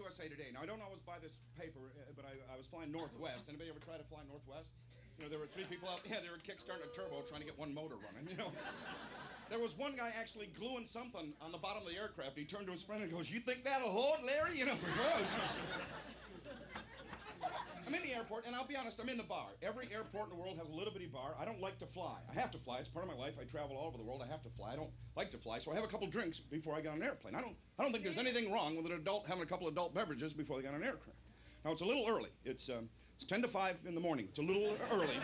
USA Today. Now, I don't always buy this paper, but I was flying Northwest. Anybody ever try to fly Northwest? You know, there were 3 people out, they were kickstarting a turbo trying to get one motor running, you know. There was one guy actually gluing something on the bottom of the aircraft. He turned to his friend and goes, "You think that'll hold, Larry?" You know, I'm in the airport, and I'll be honest, I'm in the bar. Every airport in the world has a little bitty bar. I don't like to fly. I have to fly. It's part of my life. I travel all over the world. I have to fly. I don't like to fly, so I have a couple drinks before I get on an airplane. I don't think there's anything wrong with an adult having a couple adult beverages before they get on an aircraft. Now, it's a little early. It's 10 to 5 in the morning. It's a little early.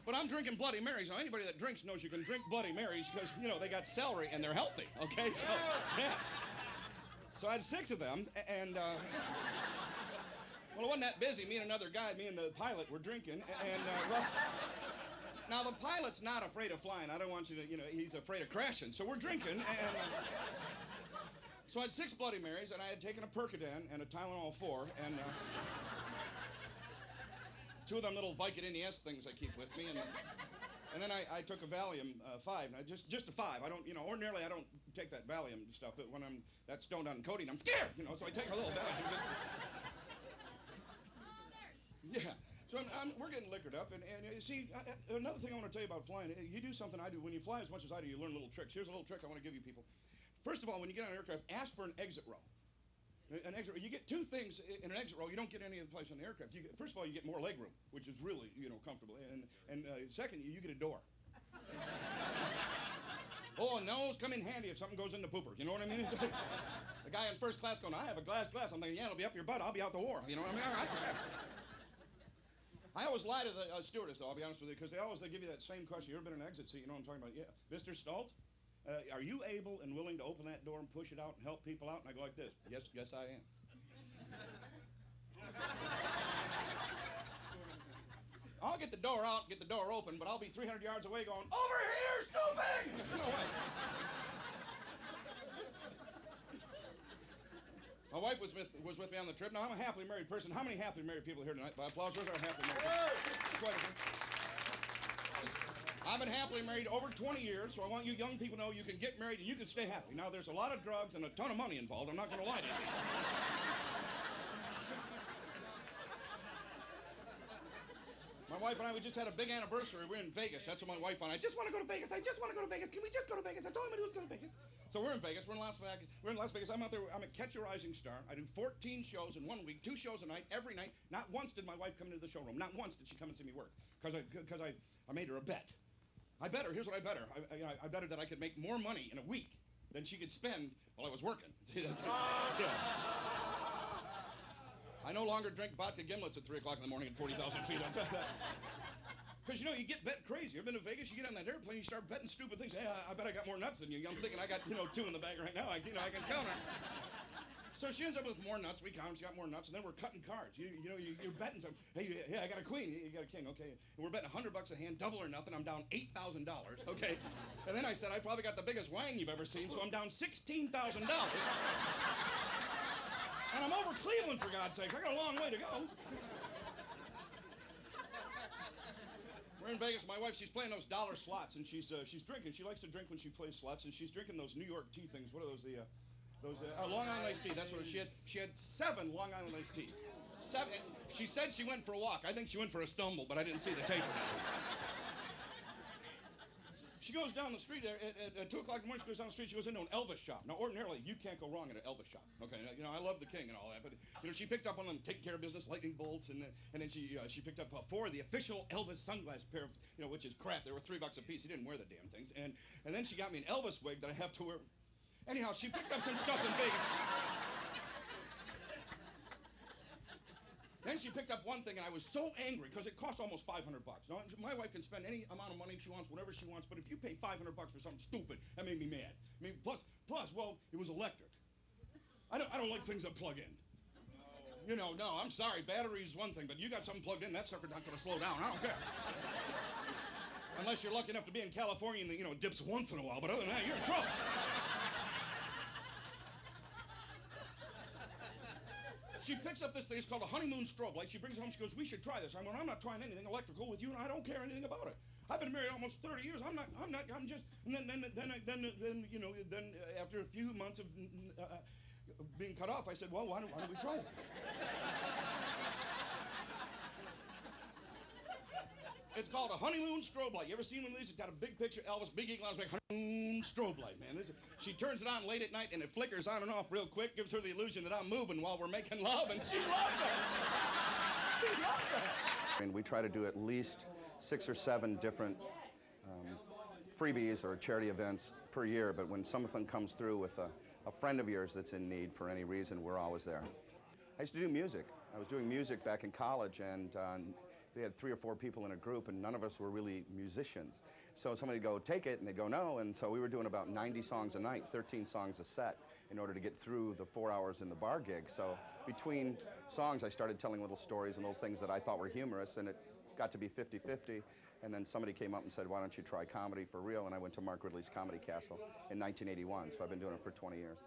But I'm drinking Bloody Marys. Now, anybody that drinks knows you can drink Bloody Marys because, you know, they got celery and they're healthy, okay? So, yeah. So I had 6 of them, and, well, it wasn't that busy. Me and another guy, me and the pilot were drinking, and, well, now the pilot's not afraid of flying. I don't want you to, you know, he's afraid of crashing. So we're drinking, and, so I had 6 Bloody Marys, and I had taken a Percodan and a Tylenol 4, and, 2 of them little Vicodin ES things I keep with me, and then I took a Valium 5, and just a 5. I don't, you know, ordinarily I don't take that Valium stuff, but when I'm that stoned out and codeine, I'm scared, you know, so I take a little Valium. Yeah, so we're getting liquored up, and you see, another thing I want to tell you about flying, you do something I do. When you fly as much as I do, you learn little tricks. Here's a little trick I want to give you people. First of all, when you get on an aircraft, ask for an exit row. An exit row. You get 2 things in an exit row you don't get any other place on the aircraft. First of all, you get more leg room, which is really, you know, comfortable. And second, you get a door. Oh, and those come in handy if something goes in the pooper. You know what I mean? Like, the guy in first class going, "I have a glass. I'm thinking, yeah, it'll be up your butt. I'll be out the war. You know what I mean? All right. Okay. I always lie to the stewardess, though, I'll be honest with you, because they give you that same question. You ever been in an exit seat? You know what I'm talking about? Yeah. Mr. Stulz, are you able and willing to open that door and push it out and help people out? And I go like this. Yes, I am. I'll get the door out, get the door open, but I'll be 300 yards away going, "Over here, stupid!" No way. My wife was with me on the trip. Now, I'm a happily married person. How many happily married people here tonight? By applause, those are happily married people. Quite a few. I've been happily married over 20 years, so I want you young people to know you can get married and you can stay happy. Now, there's a lot of drugs and a ton of money involved. I'm not going to lie to you. My wife and I, we just had a big anniversary. We're in Vegas. That's what my wife and I just want to go to Vegas. I just want to go to Vegas. Can we just go to Vegas? That's all I'm going to do is go to Vegas. So we're in Vegas. We're in Las Vegas. I'm out there. I'm a Catch a Rising Star. I do 14 shows in 1 week, 2 shows a night, every night. Not once did my wife come into the showroom. Not once did she come and see me work. Because I made her a bet. I bet her. Here's what I bet her. I bet her that I could make more money in a week than she could spend while I was working. See, that's yeah. I no longer drink vodka gimlets at 3 o'clock in the morning at 40,000 feet. I'll tell you that. Because, you know, you get bet crazy. You've been to Vegas, you get on that airplane, you start betting stupid things. Hey, I bet I got more nuts than you. I'm thinking I got, 2 in the bag right now. I can count on it. So she ends up with more nuts. We count, she got more nuts, and then we're cutting cards. You're betting some. Hey, I got a queen. You got a king. Okay. And we're betting $100 a hand, double or nothing. I'm down $8,000. Okay. And then I said, I probably got the biggest wang you've ever seen, so I'm down $16,000. And I'm over Cleveland, for God's sakes. I got a long way to go. We're in Vegas. My wife, she's playing those dollar slots, and she's drinking. She likes to drink when she plays slots, and she's drinking those New York tea things. What are those? Long Island iced tea. That's what she had. She had 7 Long Island iced teas. 7. She said she went for a walk. I think she went for a stumble, but I didn't see the tape of it. She goes down the street at 2 o'clock in the morning. She goes down the street. She goes into an Elvis shop. Now, ordinarily, you can't go wrong at an Elvis shop. Okay, I love the King and all that, but she picked up one of them take care of business lightning bolts, and then she picked up 4 of the official Elvis sunglass pair of, which is crap. They were $3 a piece. He didn't wear the damn things, and then she got me an Elvis wig that I have to wear. Anyhow, she picked up some stuff in Vegas. Then she picked up one thing, and I was so angry because it cost almost $500. Now, my wife can spend any amount of money she wants, whatever she wants, but if you pay $500 for something stupid, that made me mad. I mean, plus, well, it was electric. I don't like things that plug in. No, I'm sorry, battery is one thing, but you got something plugged in, that sucker's not going to slow down. I don't care. Unless you're lucky enough to be in California and, it dips once in a while, but other than that, you're in trouble. She picks up this thing, it's called a honeymoon strobe light. She brings it home, she goes, we should try this. I'm not trying anything electrical with you, and I don't care anything about it. I've been married almost 30 years. I'm just, and then after a few months of, being cut off. I said, well, why don't we try that? It's called a honeymoon strobe light. You ever seen one of these? It's got a big picture, Elvis, big eagle eyes, big honeymoon strobe light, man. She turns it on late at night, and it flickers on and off real quick, gives her the illusion that I'm moving while we're making love, and she loves it. She loves it. And we try to do at least 6 or 7 different freebies or charity events per year, but when something comes through with a friend of yours that's in need for any reason, we're always there. I used to do music. I was doing music back in college, and they had 3 or 4 people in a group, and none of us were really musicians. So somebody would go, take it, and they'd go, no. And so we were doing about 90 songs a night, 13 songs a set, in order to get through the 4 hours in the bar gig. So between songs, I started telling little stories and little things that I thought were humorous, and it got to be 50-50. And then somebody came up and said, why don't you try comedy for real? And I went to Mark Ridley's Comedy Castle in 1981, so I've been doing it for 20 years.